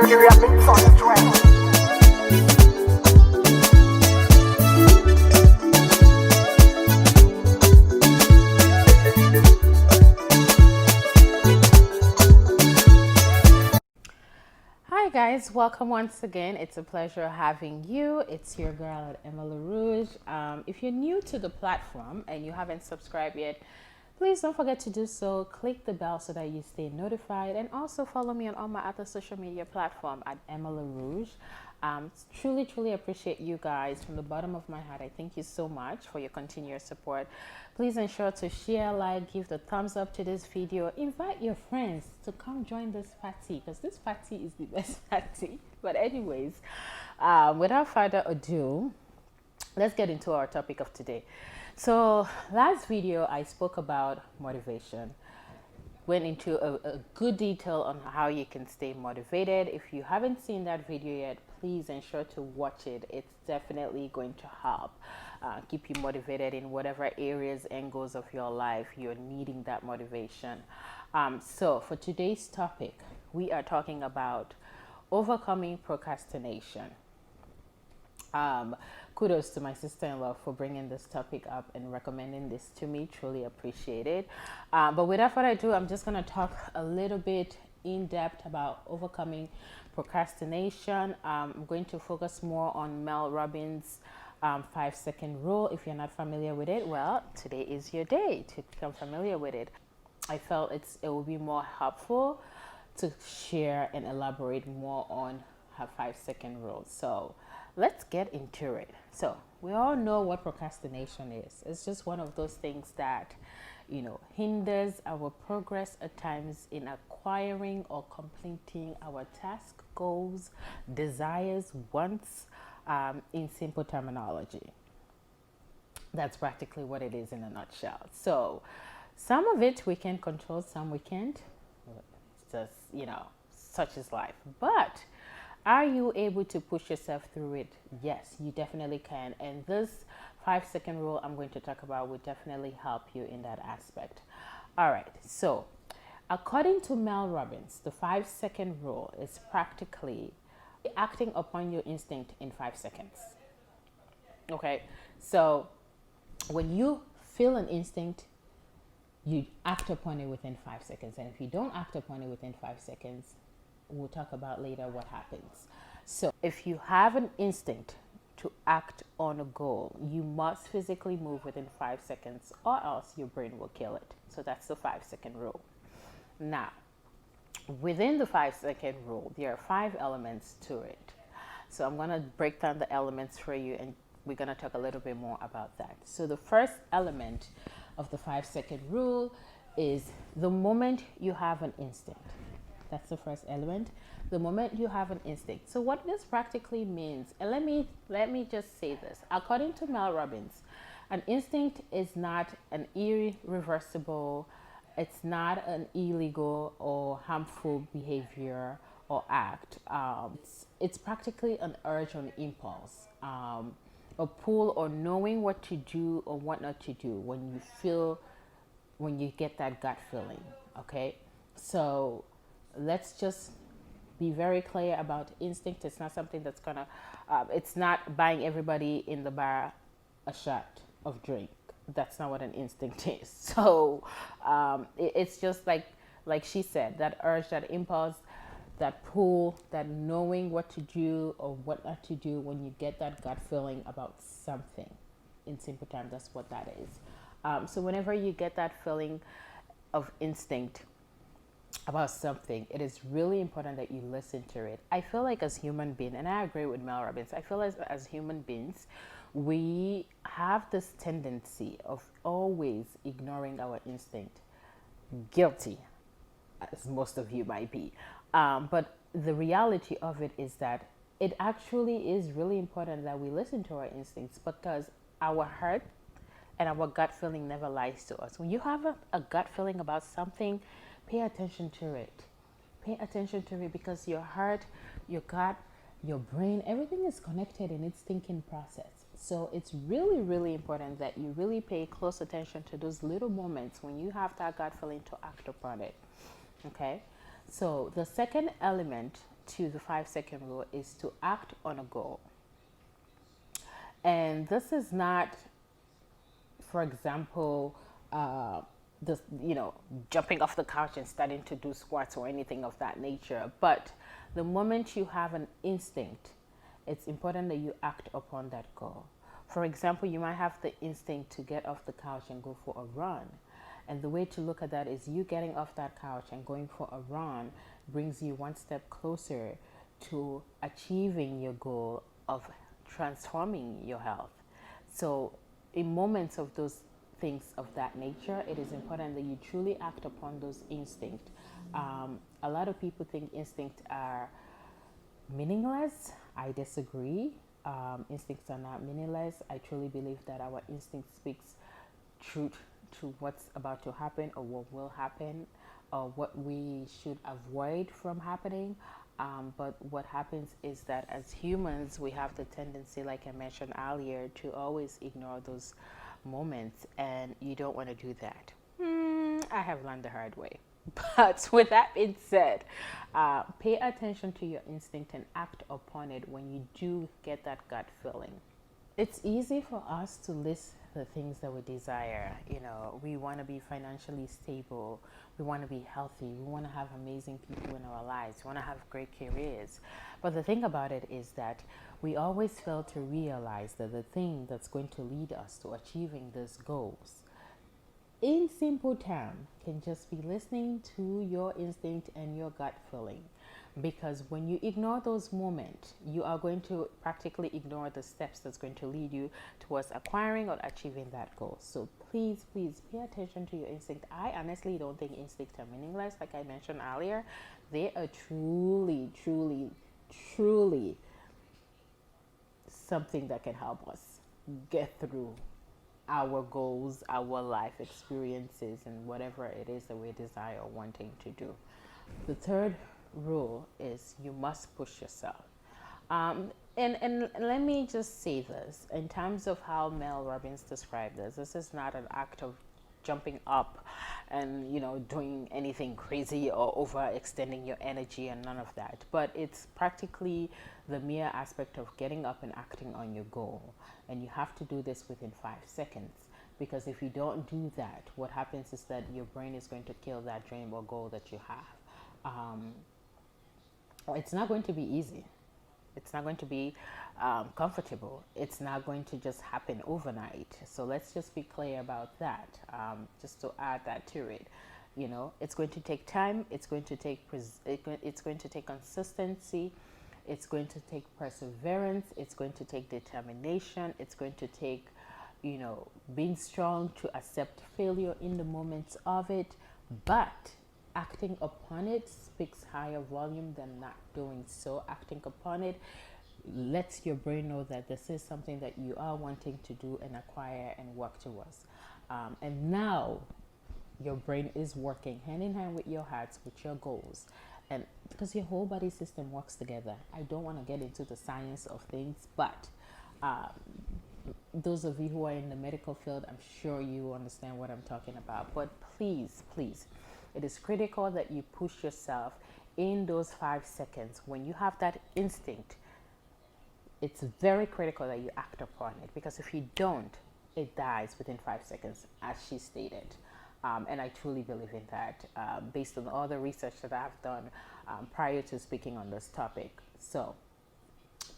Mercury and mix on the track. Hi guys, welcome once again. It's a pleasure having you. It's your girl at Mel Rouge. If you're new to the platform and you haven't subscribed yet, please don't forget to do so. Click the bell so that you stay notified, and also follow me on all my other social media platforms at Mel Rouge. Truly appreciate you guys from the bottom of my heart. I thank you so much for your continuous support. Please ensure to share, like, give the thumbs up to this video. Invite your friends to come join this party, because this party is the best party. But anyways, without further ado, let's get into our topic of today. So last video I spoke about motivation, went into a good detail on how you can stay motivated. If you haven't seen that video yet, please ensure to watch it. It's definitely going to help keep you motivated in whatever areas and goals of your life you're needing that motivation. So for today's topic, we are talking about overcoming procrastination. Kudos to my sister-in-law for bringing this topic up and recommending this to me. Truly appreciate it. But without further ado, I'm just going to talk a little bit in depth about overcoming procrastination. I'm going to focus more on Mel Robins' 5-second rule. If you're not familiar with it, well, today is your day to become familiar with it. I felt it will be more helpful to share and elaborate more on her 5-second rule. So let's get into it. So we all know what procrastination is. It's just one of those things that, hinders our progress at times in acquiring or completing our task, goals, desires, wants, in simple terminology. That's practically what it is in a nutshell. So some of it we can control, some we can't. It's just, such is life. But are you able to push yourself through it? Yes, you definitely can. And this 5-second rule I'm going to talk about will definitely help you in that aspect. All right. So according to Mel Robins, the 5-second rule is practically acting upon your instinct in 5 seconds. Okay. So when you feel an instinct, you act upon it within 5 seconds. And if you don't act upon it within 5 seconds, we'll talk about later what happens. So if you have an instinct to act on a goal, you must physically move within 5 seconds, or else your brain will kill it. So that's the 5-second rule. Now, within the 5-second rule, there are 5 elements to it. So I'm going to break down the elements for you, and we're going to talk a little bit more about that. So the first element of the 5-second rule is the moment you have an instinct. That's the first element. The moment you have an instinct. So what this practically means, and let me just say this. According to Mel Robins, an instinct is not an irreversible, it's not an illegal or harmful behavior or act. It's practically an urge or an impulse, a pull or knowing what to do or what not to do when you get that gut feeling. Okay, so let's just be very clear about instinct. It's not something that's gonna, it's not buying everybody in the bar a shot of drink. That's not what an instinct is. So it's just like she said, that urge, that impulse, that pull, that knowing what to do or what not to do when you get that gut feeling about something. In simple terms, that's what that is. So whenever you get that feeling of instinct about something, it is really important that you listen to it. I feel like as human beings, and I agree with Mel Robins, I feel as human beings, we have this tendency of always ignoring our instinct. Guilty, as most of you might be. But the reality of it is that it actually is really important that we listen to our instincts, because our heart and our gut feeling never lies to us. When you have a gut feeling about something, pay attention to it. Pay attention to it, because your heart, your gut, your brain, everything is connected in its thinking process. So it's really, really important that you really pay close attention to those little moments when you have that gut feeling to act upon it. Okay? So the second element to the 5 second rule is to act on a goal. And this is not, for example, this, jumping off the couch and starting to do squats or anything of that nature. But the moment you have an instinct, it's important that you act upon that goal. For example, you might have the instinct to get off the couch and go for a run. And the way to look at that is you getting off that couch and going for a run brings you one step closer to achieving your goal of transforming your health. So in moments of those things of that nature, it is important that you truly act upon those instincts. A lot of people think instincts are meaningless. I disagree. Instincts are not meaningless. I truly believe that our instinct speaks truth to what's about to happen or what will happen or what we should avoid from happening. But what happens is that as humans, we have the tendency, like I mentioned earlier, to always ignore those moments, and you don't want to do that. I have learned the hard way. But with that being said, pay attention to your instinct and act upon it when you do get that gut feeling. It's easy for us to list the things that we desire. We want to be financially stable. We want to be healthy. We want to have amazing people in our lives. We want to have great careers. But the thing about it is that we always fail to realize that the thing that's going to lead us to achieving these goals, in simple terms, can just be listening to your instinct and your gut feeling. Because when you ignore those moments, you are going to practically ignore the steps that's going to lead you towards acquiring or achieving that goal. So please pay attention to your instinct. I honestly don't think instincts are meaningless. Like I mentioned earlier, they are truly something that can help us get through our goals, our life experiences, and whatever it is that we desire or wanting to do. The third rule is you must push yourself. And let me just say this in terms of how Mel Robins described this. This is not an act of jumping up and doing anything crazy or overextending your energy and none of that. But it's practically the mere aspect of getting up and acting on your goal. And you have to do this within 5 seconds. Because if you don't do that, what happens is that your brain is going to kill that dream or goal that you have. It's not going to be easy. It's not going to be comfortable. It's not going to just happen overnight. So let's just be clear about that. Just to add that to it, it's going to take time. It's going to take it's going to take consistency. It's going to take perseverance. It's going to take determination. It's going to take being strong to accept failure in the moments of it, but acting upon it speaks higher volume than not doing so. Acting upon it lets your brain know that this is something that you are wanting to do and acquire and work towards. And now your brain is working hand in hand with your heart, with your goals. And because your whole body system works together. I don't want to get into the science of things, but those of you who are in the medical field, I'm sure you understand what I'm talking about. But please, it is critical that you push yourself in those 5 seconds. When you have that instinct, it's very critical that you act upon it, because if you don't, it dies within 5 seconds, as she stated. And I truly believe in that, based on all the research that I've done prior to speaking on this topic. So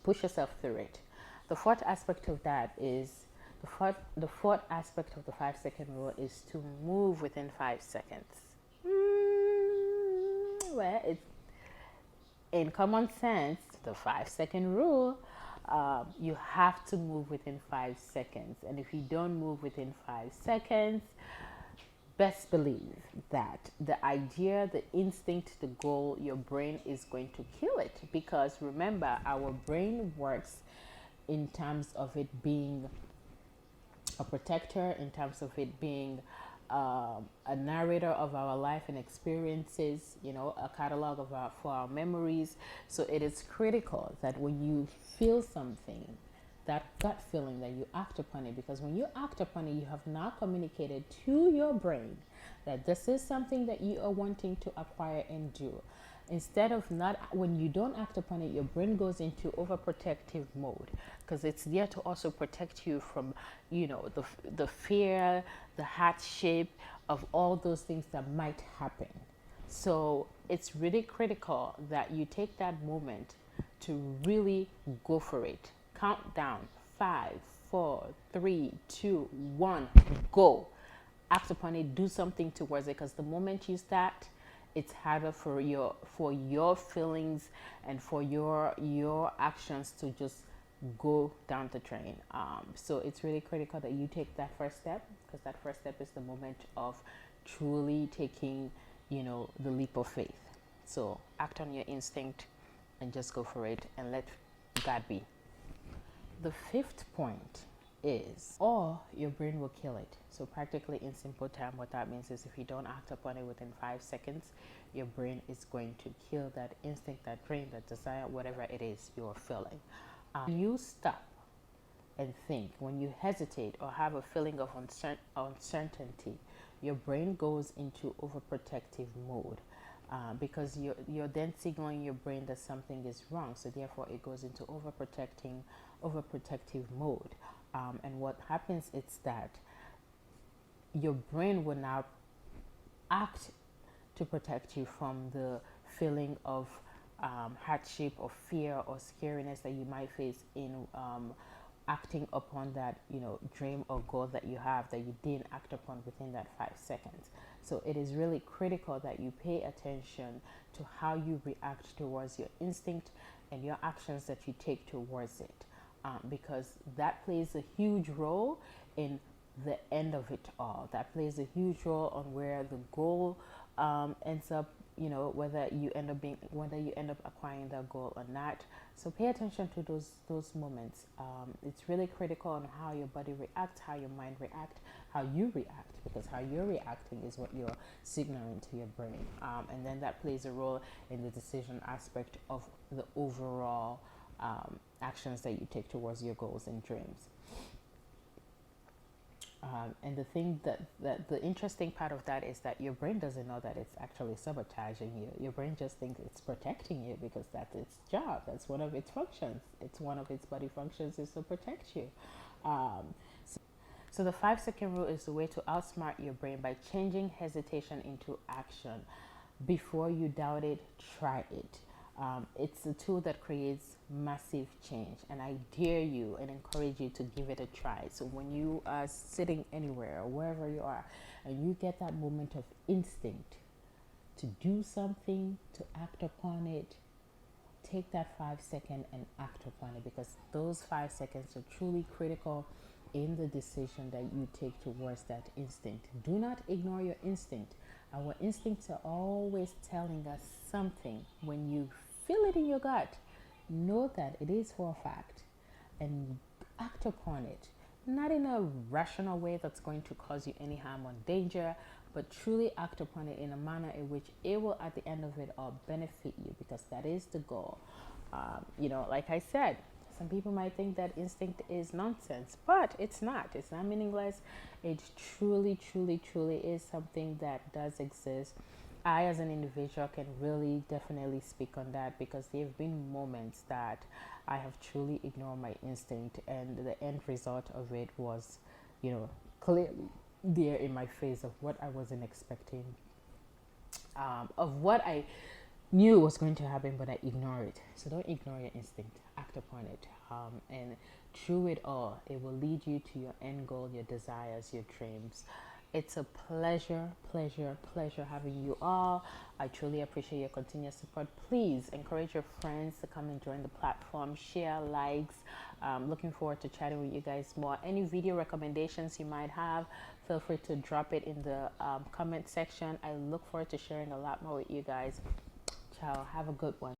push yourself through it. The fourth aspect of that is, the fourth aspect of the 5 second rule is to move within 5 seconds. Well, it's in common sense, the 5 second rule, you have to move within 5 seconds. And if you don't move within 5 seconds, best believe that the idea, the instinct, the goal, your brain is going to kill it. Because remember, our brain works in terms of it being a protector, in terms of it being a narrator of our life and experiences, a catalog of for our memories. So it is critical that when you feel something, that gut feeling, that you act upon it. Because when you act upon it, you have now communicated to your brain that this is something that you are wanting to acquire and do. instead of not, when you don't act upon it, your brain goes into overprotective mode, because it's there to also protect you from, the fear, the hardship of all those things that might happen. So it's really critical that you take that moment to really go for it. Count down 5, 4, 3, 2, 1, go. Act upon it, do something towards it, because the moment you start, it's harder for your feelings and for your actions to just go down the drain. So it's really critical that you take that first step, because that first step is the moment of truly taking, the leap of faith. So act on your instinct and just go for it and let God be. The fifth point is, or your brain will kill it. So practically, in simple term, what that means is if you don't act upon it within 5 seconds, your brain is going to kill that instinct, that dream, that desire, whatever it is you're feeling. You stop and think, when you hesitate or have a feeling of uncertainty, your brain goes into overprotective mode. Because you're then signaling your brain that something is wrong, so therefore it goes into overprotective mode. And what happens is that your brain will now act to protect you from the feeling of hardship or fear or scariness that you might face in acting upon that dream or goal that you have that you didn't act upon within that 5 seconds. So it is really critical that you pay attention to how you react towards your instinct and your actions that you take towards it, because that plays a huge role in the end of it all. That plays a huge role on where the goal ends up, whether you end up acquiring that goal or not. So pay attention to those moments. It's really critical on how your body reacts, how your mind reacts, how you react, because how you're reacting is what you're signaling to your brain. And then that plays a role in the decision aspect of the overall actions that you take towards your goals and dreams. And the thing that the interesting part of that is that your brain doesn't know that it's actually sabotaging you. Your brain just thinks it's protecting you because that's its job. That's one of its functions. It's one of its body functions is to protect you. So the 5-second rule is the way to outsmart your brain by changing hesitation into action. Before you doubt it, try it. It's a tool that creates massive change, and I dare you and encourage you to give it a try. So when you are sitting anywhere or wherever you are and you get that moment of instinct to do something, to act upon it, take that 5 seconds and act upon it, because those 5 seconds are truly critical in the decision that you take towards that instinct. Do not ignore your instinct. Our instincts are always telling us something. When you feel it in your gut, know that it is for a fact and act upon it. Not in a rational way that's going to cause you any harm or danger, but truly act upon it in a manner in which it will, at the end of it all, benefit you, because that is the goal. Like I said, some people might think that instinct is nonsense, but it's not. It's not meaningless. It truly, truly, truly is something that does exist. I, as an individual, can really definitely speak on that, because there have been moments that I have truly ignored my instinct, and the end result of it was, clearly there in my face of what I wasn't expecting, of what I knew was going to happen, but I ignored it. So don't ignore your instinct. Act upon it. And through it all, it will lead you to your end goal, your desires, your dreams. It's a pleasure having you all. I truly appreciate your continued support. Please encourage your friends to come and join the platform, share, likes. Looking forward to chatting with you guys more. Any video recommendations you might have, feel free to drop it in the comment section. I look forward to sharing a lot more with you guys. Ciao. Have a good one.